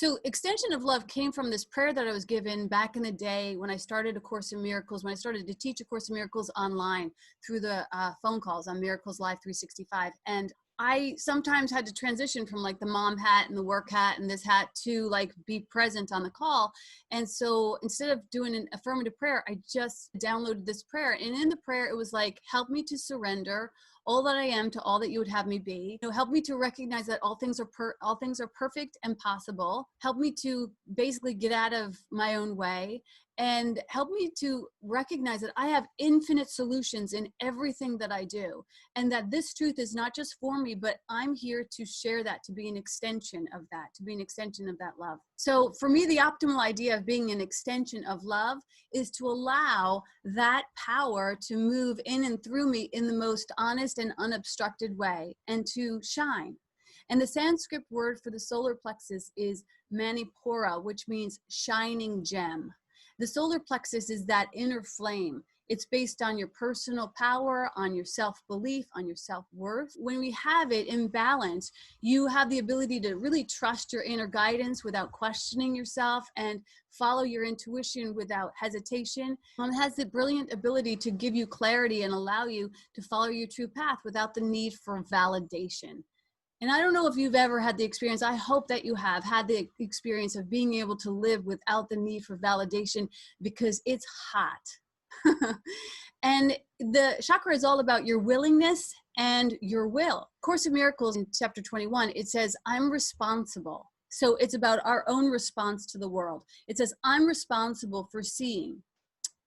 So extension of love came from this prayer that I was given back in the day when I started A Course in Miracles, when I started to teach A Course in Miracles online through the phone calls on Miracles Live 365. And I sometimes had to transition from like the mom hat and the work hat and this hat to like be present on the call. And so instead of doing an affirmative prayer, I just downloaded this prayer. And in the prayer, it was like, help me to surrender all that I am to all that you would have me be. You know, help me to recognize that all things are perfect and possible. Help me to basically get out of my own way, and help me to recognize that I have infinite solutions in everything that I do. And that this truth is not just for me, but I'm here to share that, to be an extension of that, to be an extension of that love. So for me, the optimal idea of being an extension of love is to allow that power to move in and through me in the most honest and unobstructed way, and to shine. And the Sanskrit word for the solar plexus is Manipura, which means shining gem. The solar plexus is that inner flame. It's based on your personal power, on your self-belief, on your self-worth. When we have it in balance, you have the ability to really trust your inner guidance without questioning yourself, and follow your intuition without hesitation. It has the brilliant ability to give you clarity and allow you to follow your true path without the need for validation. And I don't know if you've ever had the experience, I hope that you have had the experience of being able to live without the need for validation, because it's hot. And the chakra is all about your willingness and your will. Course of Miracles in chapter 21, it says, I'm responsible. So it's about our own response to the world. It says, I'm responsible for seeing,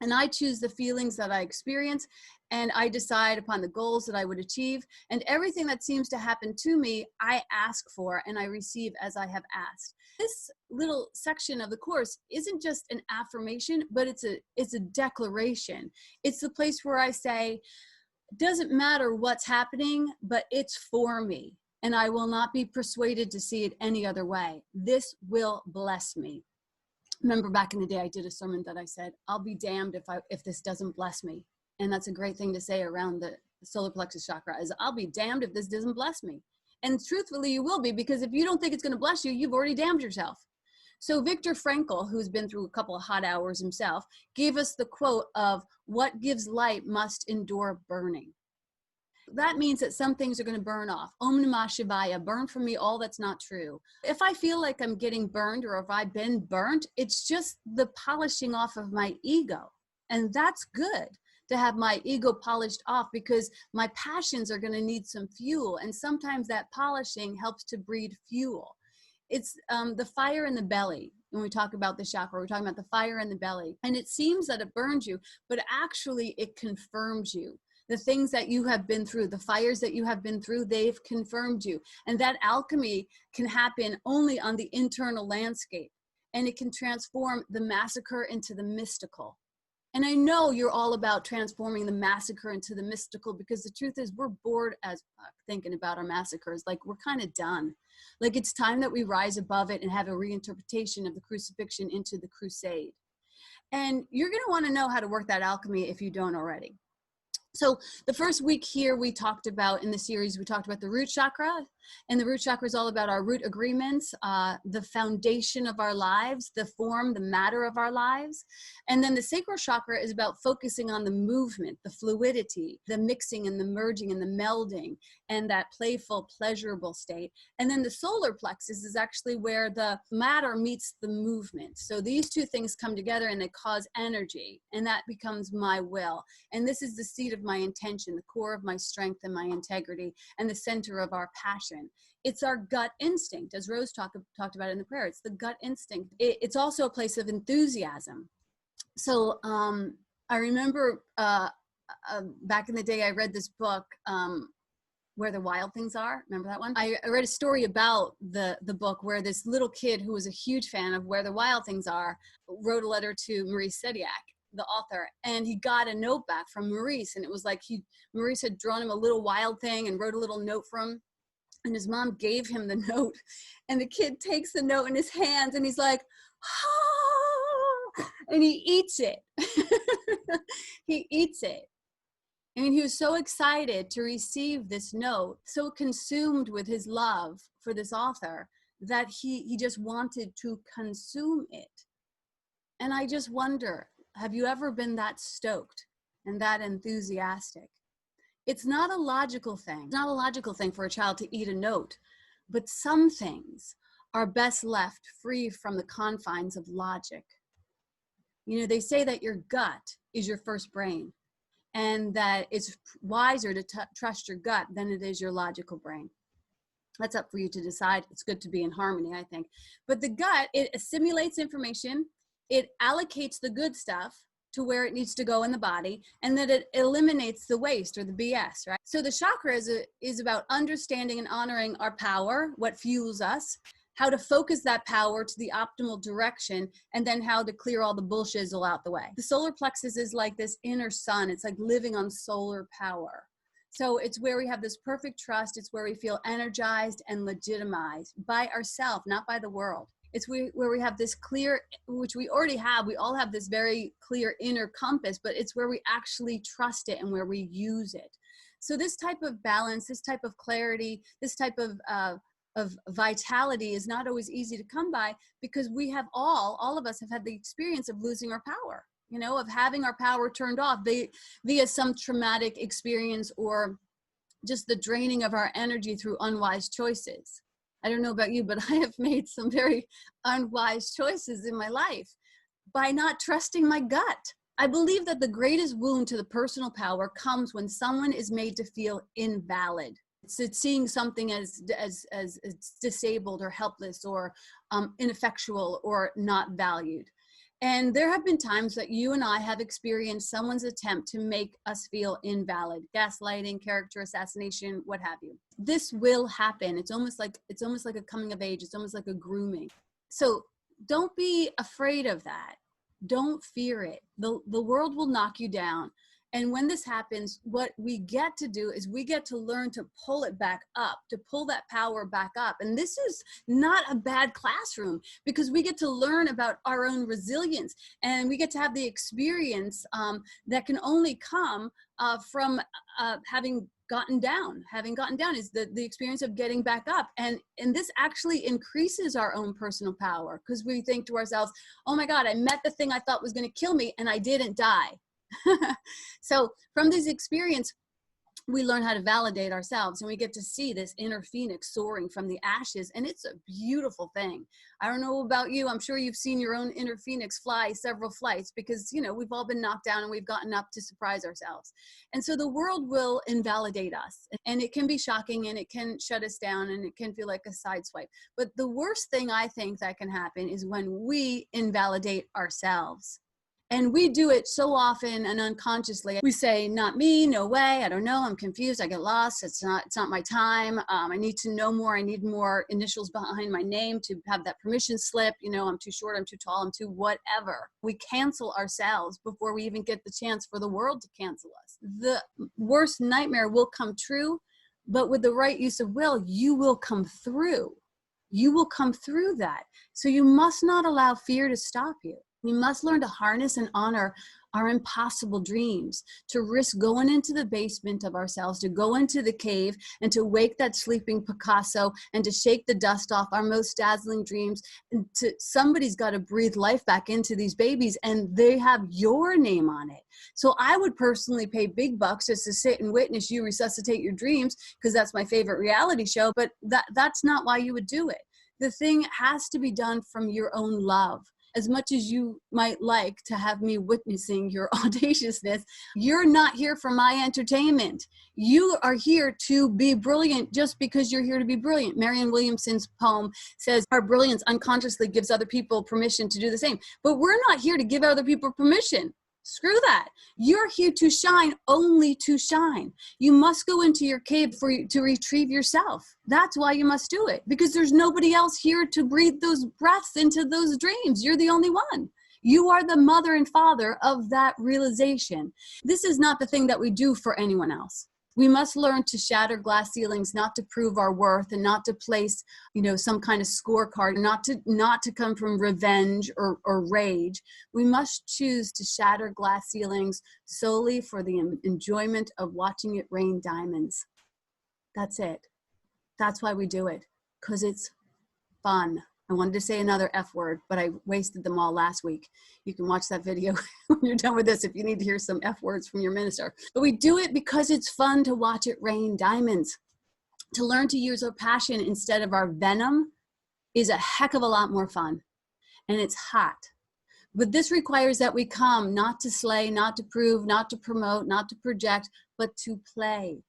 and I choose the feelings that I experience, and I decide upon the goals that I would achieve. And everything that seems to happen to me, I ask for and I receive as I have asked. This little section of the course isn't just an affirmation, but it's a declaration. It's the place where I say, it doesn't matter what's happening, but it's for me. And I will not be persuaded to see it any other way. This will bless me. Remember back in the day, I did a sermon that I said, I'll be damned if this doesn't bless me. And that's a great thing to say around the solar plexus chakra, is I'll be damned if this doesn't bless me. And truthfully, you will be, because if you don't think it's going to bless you, you've already damned yourself. So Viktor Frankl, who's been through a couple of hot hours himself, gave us the quote of, what gives light must endure burning. That means that some things are going to burn off. Om Namah Shivaya, burn from me all that's not true. If I feel like I'm getting burned, or if I've been burnt, it's just the polishing off of my ego. And that's good, to have my ego polished off, because my passions are going to need some fuel. And sometimes that polishing helps to breed fuel. It's the fire in the belly. When we talk about the chakra, we're talking about the fire in the belly. And it seems that it burns you, but actually it confirms you. The things that you have been through, the fires that you have been through, they've confirmed you. And that alchemy can happen only on the internal landscape. And it can transform the massacre into the mystical. And I know you're all about transforming the massacre into the mystical, because the truth is we're bored as fuck thinking about our massacres. Like, we're kind of done. Like, it's time that we rise above it and have a reinterpretation of the crucifixion into the crusade. And you're going to want to know how to work that alchemy if you don't already. So the first week here, we talked about, in the series, we talked about the root chakra. And the root chakra is all about our root agreements, the foundation of our lives, the form, the matter of our lives. And then the sacral chakra is about focusing on the movement, the fluidity, the mixing and the merging and the melding, and that playful, pleasurable state. And then the solar plexus is actually where the matter meets the movement. So these two things come together and they cause energy, and that becomes my will. And this is the seat of my intention, the core of my strength and my integrity, and the center of our passion. It's our gut instinct, as Rose talked about in the prayer. It's the gut instinct. It's also a place of enthusiasm. So I remember back in the day, I read this book, Where the Wild Things Are. Remember that one? I read a story about the book where this little kid who was a huge fan of Where the Wild Things Are wrote a letter to Maurice Sediak, the author, and he got a note back from Maurice. And it was like Maurice had drawn him a little wild thing and wrote a little note for him. And his mom gave him the note, and the kid takes the note in his hands and he's like, ah, and he eats it. He eats it. I mean, he was so excited to receive this note, so consumed with his love for this author, that he just wanted to consume it. And I just wonder, have you ever been that stoked and that enthusiastic? It's not a logical thing. It's not a logical thing for a child to eat a note, but some things are best left free from the confines of logic. You know, they say that your gut is your first brain, and that it's wiser to trust your gut than it is your logical brain. That's up for you to decide. It's good to be in harmony, I think. But the gut, it assimilates information, it allocates the good stuff to where it needs to go in the body, and that it eliminates the waste or the BS, right? So the chakra is about understanding and honoring our power, what fuels us, how to focus that power to the optimal direction, and then how to clear all the bullshizzle out the way. The solar plexus is like this inner sun. It's like living on solar power. So it's where we have this perfect trust. It's where we feel energized and legitimized by ourselves, not by the world. It's where we have this clear, which we already have. We all have this very clear inner compass, but it's where we actually trust it and where we use it. So this type of balance, this type of clarity, this type of vitality is not always easy to come by, because we have all of us have had the experience of losing our power, you know, of having our power turned off via some traumatic experience, or just the draining of our energy through unwise choices. I don't know about you, but I have made some very unwise choices in my life by not trusting my gut. I believe that the greatest wound to the personal power comes when someone is made to feel invalid. It's seeing something as disabled or helpless or ineffectual or not valued. And there have been times that you and I have experienced someone's attempt to make us feel invalid, gaslighting, character assassination, what have you. This will happen. It's almost like a coming of age. It's almost like a grooming. So don't be afraid of that. Don't fear it. The world will knock you down. And when this happens, what we get to do is we get to learn to pull it back up, to pull that power back up. And this is not a bad classroom, because we get to learn about our own resilience, and we get to have the experience that can only come from having gotten down. Having gotten down is the experience of getting back up. And this actually increases our own personal power, because we think to ourselves, oh my God, I met the thing I thought was going to kill me and I didn't die. So from this experience, we learn how to validate ourselves, and we get to see this inner phoenix soaring from the ashes. And it's a beautiful thing. I don't know about you. I'm sure you've seen your own inner phoenix fly several flights, because, you know, we've all been knocked down and we've gotten up to surprise ourselves. And so the world will invalidate us, and it can be shocking, and it can shut us down, and it can feel like a sideswipe. But the worst thing I think that can happen is when we invalidate ourselves. And we do it so often and unconsciously. We say, not me, no way, I don't know, I'm confused, I get lost, it's not my time, I need to know more, I need more initials behind my name to have that permission slip, you know, I'm too short, I'm too tall, I'm too whatever. We cancel ourselves before we even get the chance for the world to cancel us. The worst nightmare will come true, but with the right use of will, you will come through. You will come through that. So you must not allow fear to stop you. We must learn to harness and honor our impossible dreams, to risk going into the basement of ourselves, to go into the cave and to wake that sleeping Picasso and to shake the dust off our most dazzling dreams. And somebody's got to breathe life back into these babies, and they have your name on it. So I would personally pay big bucks just to sit and witness you resuscitate your dreams, because that's my favorite reality show, but that's not why you would do it. The thing has to be done from your own love. As much as you might like to have me witnessing your audaciousness, you're not here for my entertainment. You are here to be brilliant just because you're here to be brilliant. Marianne Williamson's poem says our brilliance unconsciously gives other people permission to do the same. But we're not here to give other people permission. Screw that. You're here to shine, only to shine. You must go into your cave to retrieve yourself. That's why you must do it, because there's nobody else here to breathe those breaths into those dreams. You're the only one. You are the mother and father of that realization. This is not the thing that we do for anyone else. We must learn to shatter glass ceilings, not to prove our worth, and not to place, you know, some kind of scorecard, not to come from revenge or rage. We must choose to shatter glass ceilings solely for the enjoyment of watching it rain diamonds. That's it. That's why we do it, because it's fun. I wanted to say another F word, but I wasted them all last week. You can watch that video when you're done with this if you need to hear some F words from your minister. But we do it because it's fun to watch it rain diamonds. To learn to use our passion instead of our venom is a heck of a lot more fun. And it's hot. But this requires that we come not to slay, not to prove, not to promote, not to project, but to play.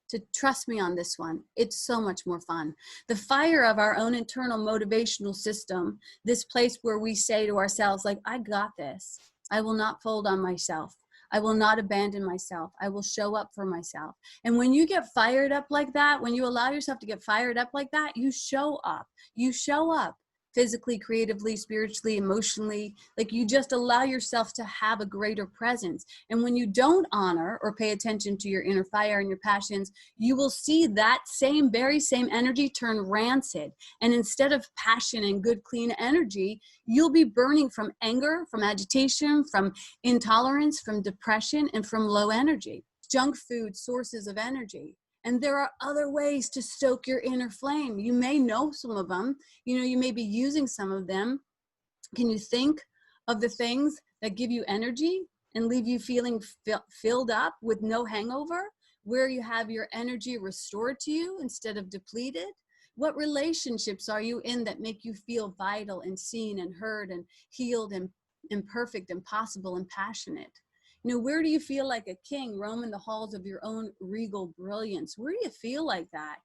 To trust me on this one. It's so much more fun. The fire of our own internal motivational system, this place where we say to ourselves, like, I got this. I will not fold on myself. I will not abandon myself. I will show up for myself. And when you get fired up like that, when you allow yourself to get fired up like that, you show up. You show up. Physically, creatively, spiritually, emotionally, like you just allow yourself to have a greater presence. And when you don't honor or pay attention to your inner fire and your passions, you will see that very same energy turn rancid. And instead of passion and good, clean energy, you'll be burning from anger, from agitation, from intolerance, from depression, and from low energy. Junk food sources of energy. And there are other ways to stoke your inner flame. You may know some of them. You may be using some of them. Can you think of the things that give you energy and leave you feeling filled up with no hangover, where you have your energy restored to you instead of depleted? What relationships are you in that make you feel vital and seen and heard and healed and perfect and possible and passionate? Where do you feel like a king roaming the halls of your own regal brilliance? Where do you feel like that?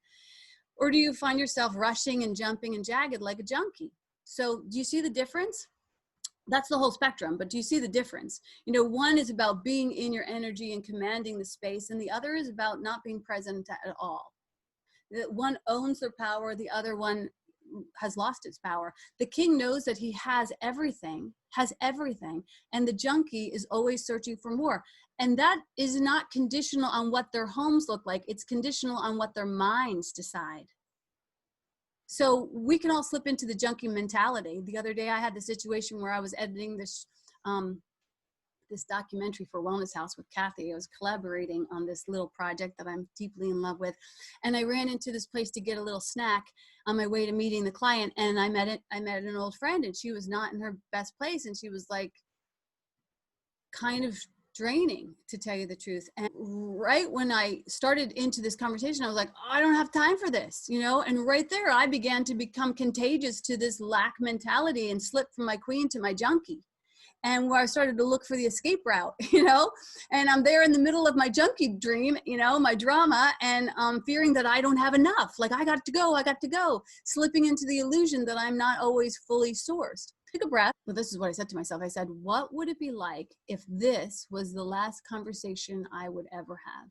Or do you find yourself rushing and jumping and jagged like a junkie? So do you see the difference? That's the whole spectrum, but do you see the difference? One is about being in your energy and commanding the space, and the other is about not being present at all. One owns their power, the other one has lost its power. The king knows that he has everything, and the junkie is always searching for more. And that is not conditional on what their homes look like. It's conditional on what their minds decide. So we can all slip into the junkie mentality. The other day I had the situation where I was editing this documentary for Wellness House with Kathy. I was collaborating on this little project that I'm deeply in love with. And I ran into this place to get a little snack on my way to meeting the client. And I met an old friend, and she was not in her best place. And she was like kind of draining, to tell you the truth. And right when I started into this conversation, I was like, I don't have time for this, and right there, I began to become contagious to this lack mentality and slip from my queen to my junkie. And where I started to look for the escape route, and I'm there in the middle of my junkie dream, my drama, and fearing that I don't have enough. Like, I got to go, slipping into the illusion that I'm not always fully sourced. Take a breath. Well, this is what I said to myself. I said, what would it be like if this was the last conversation I would ever have?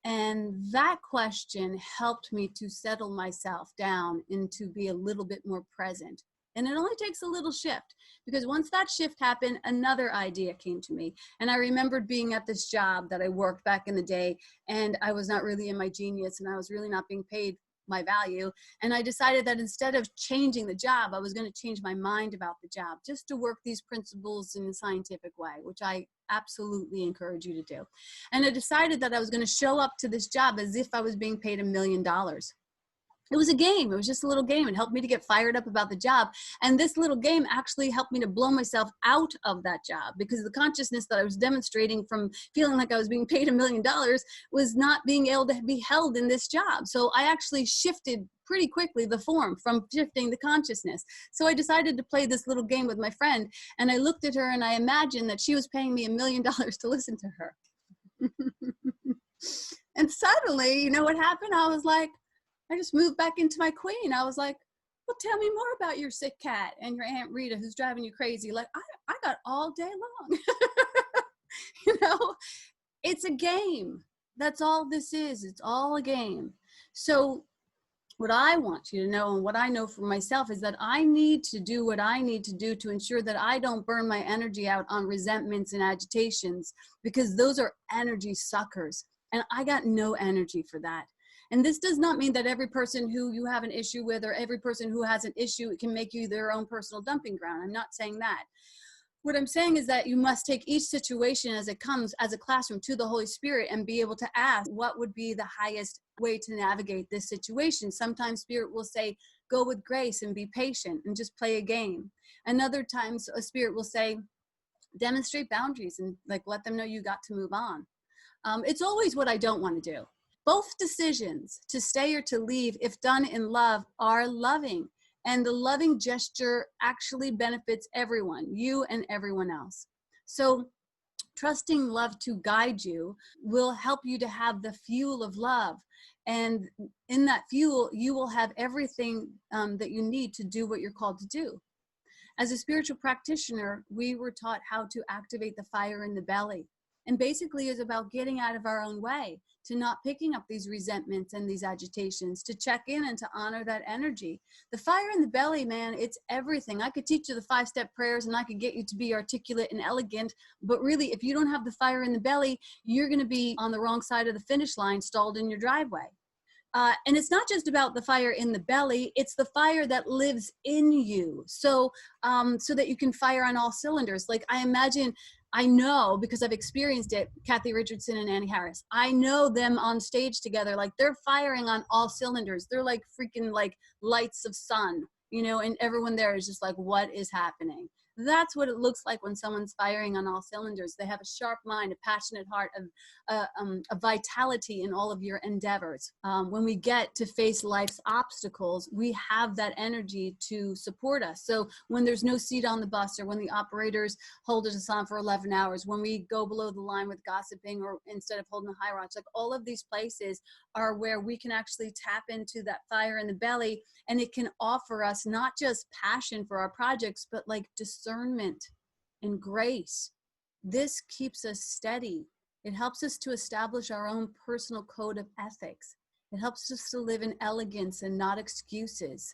And that question helped me to settle myself down and to be a little bit more present. And it only takes a little shift, because once that shift happened, another idea came to me. And I remembered being at this job that I worked back in the day, and I was not really in my genius, and I was really not being paid my value. And I decided that instead of changing the job, I was going to change my mind about the job, just to work these principles in a scientific way, which I absolutely encourage you to do. And I decided that I was going to show up to this job as if I was being paid $1 million. It was a game. It was just a little game. It helped me to get fired up about the job. And this little game actually helped me to blow myself out of that job, because the consciousness that I was demonstrating from feeling like I was being paid $1 million was not being able to be held in this job. So I actually shifted pretty quickly the form from shifting the consciousness. So I decided to play this little game with my friend, and I looked at her and I imagined that she was paying me $1 million to listen to her. And suddenly, you know what happened? I was like, I just moved back into my queen. I was like, well, tell me more about your sick cat and your Aunt Rita who's driving you crazy. Like, I got all day long. It's a game. That's all this is. It's all a game. So what I want you to know, and what I know for myself, is that I need to do what I need to do to ensure that I don't burn my energy out on resentments and agitations, because those are energy suckers. And I got no energy for that. And this does not mean that every person who you have an issue with, or every person who has an issue, can make you their own personal dumping ground. I'm not saying that. What I'm saying is that you must take each situation as it comes, as a classroom, to the Holy Spirit, and be able to ask what would be the highest way to navigate this situation. Sometimes Spirit will say, go with grace and be patient and just play a game. And other times a spirit will say, demonstrate boundaries and like let them know you got to move on. It's always what I don't want to do. Both decisions to stay or to leave, if done in love, are loving. And the loving gesture actually benefits everyone, you and everyone else. So trusting love to guide you will help you to have the fuel of love. And in that fuel, you will have everything that you need to do what you're called to do. As a spiritual practitioner, we were taught how to activate the fire in the belly. And basically is about getting out of our own way, to not picking up these resentments and these agitations, to check in and to honor that energy. The fire in the belly, man, it's everything. I could teach you the 5-step prayers and I could get you to be articulate and elegant. But really, if you don't have the fire in the belly, you're going to be on the wrong side of the finish line, stalled in your driveway. And it's not just about the fire in the belly, it's the fire that lives in you. So, so that you can fire on all cylinders. Like I know because I've experienced it, Kathy Richardson and Annie Harris. I know them on stage together, like they're firing on all cylinders. They're like freaking like lights of sun, you know, and everyone there is just like, what is happening? That's what it looks like when someone's firing on all cylinders. They have a sharp mind, a passionate heart, a vitality in all of your endeavors. When we get to face life's obstacles, we have that energy to support us. So when there's no seat on the bus, or when the operators hold us on for 11 hours, when we go below the line with gossiping, or instead of holding the high rocks, like all of these places are where we can actually tap into that fire in the belly, and it can offer us not just passion for our projects, but like discernment and grace. This keeps us steady. It helps us to establish our own personal code of ethics. It helps us to live in elegance and not excuses,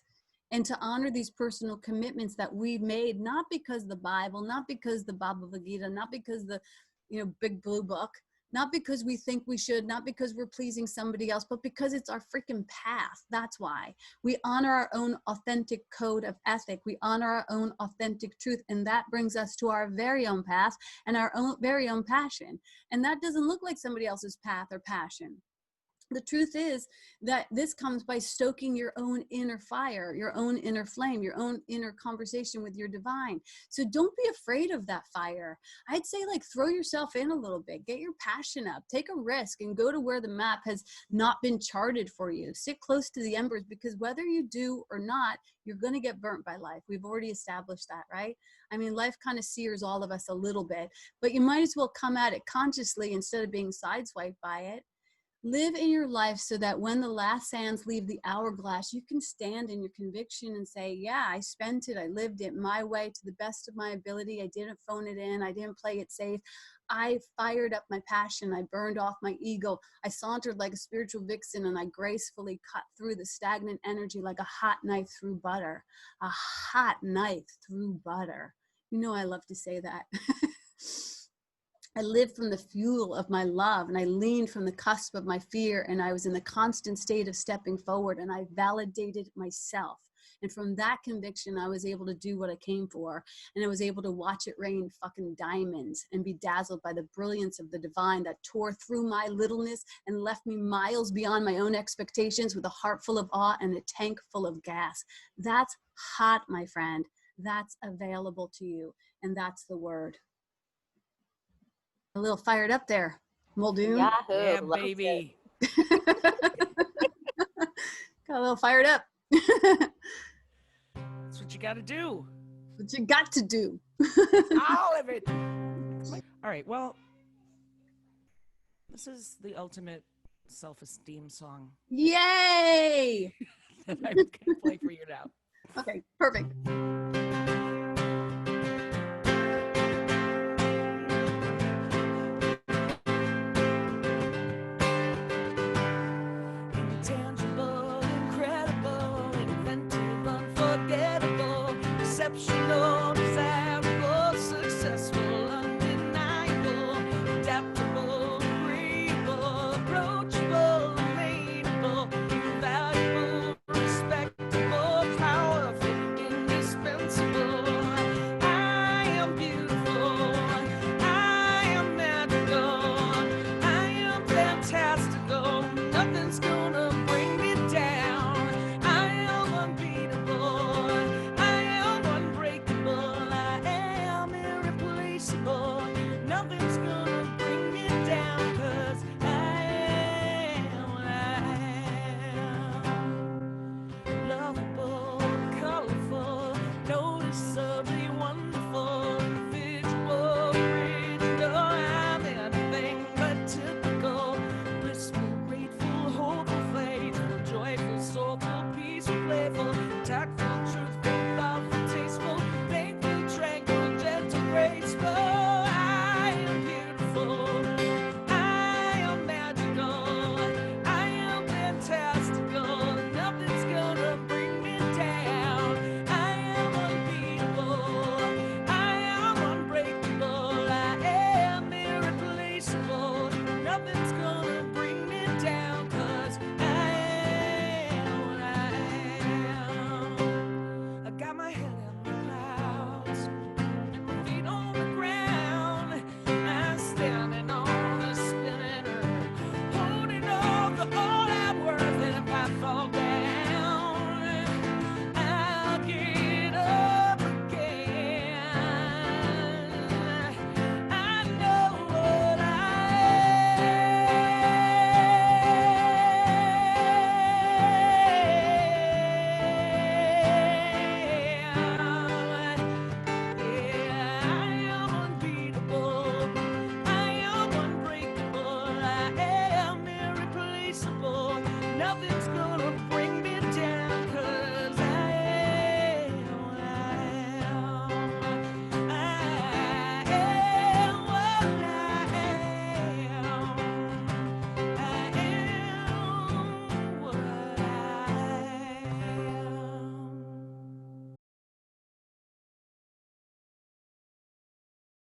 and to honor these personal commitments that we've made, not because the Bible, not because the Bhagavad Gita, not because the, you know, big blue book, not because we think we should, not because we're pleasing somebody else, but because it's our freaking path. That's why we honor our own authentic code of ethic. We honor our own authentic truth. And that brings us to our very own path and our own very own passion. And that doesn't look like somebody else's path or passion. The truth is that this comes by stoking your own inner fire, your own inner flame, your own inner conversation with your divine. So don't be afraid of that fire. I'd say like throw yourself in a little bit, get your passion up, take a risk and go to where the map has not been charted for you. Sit close to the embers, because whether you do or not, you're going to get burnt by life. We've already established that, right? I mean, life kind of sears all of us a little bit, but you might as well come at it consciously instead of being sideswiped by it. Live in your life so that when the last sands leave the hourglass, you can stand in your conviction and say, yeah, I spent it. I lived it my way to the best of my ability. I didn't phone it in. I didn't play it safe. I fired up my passion. I burned off my ego. I sauntered like a spiritual vixen, and I gracefully cut through the stagnant energy like a hot knife through butter. A hot knife through butter. You know, I love to say that. I lived from the fuel of my love, and I leaned from the cusp of my fear, and I was in the constant state of stepping forward, and I validated myself. And from that conviction, I was able to do what I came for, and I was able to watch it rain fucking diamonds and be dazzled by the brilliance of the divine that tore through my littleness and left me miles beyond my own expectations with a heart full of awe and a tank full of gas. That's hot, my friend. That's available to you, and that's the word. A little fired up there, Muldoon. Yahoo! Yeah, baby. Got a little fired up. That's what you got to do. What you got to do. All of it. All right, well, this is the ultimate self-esteem song Yay! that I'm going to play for you now. Okay, perfect. Intangible, incredible, inventive, unforgettable, exceptional,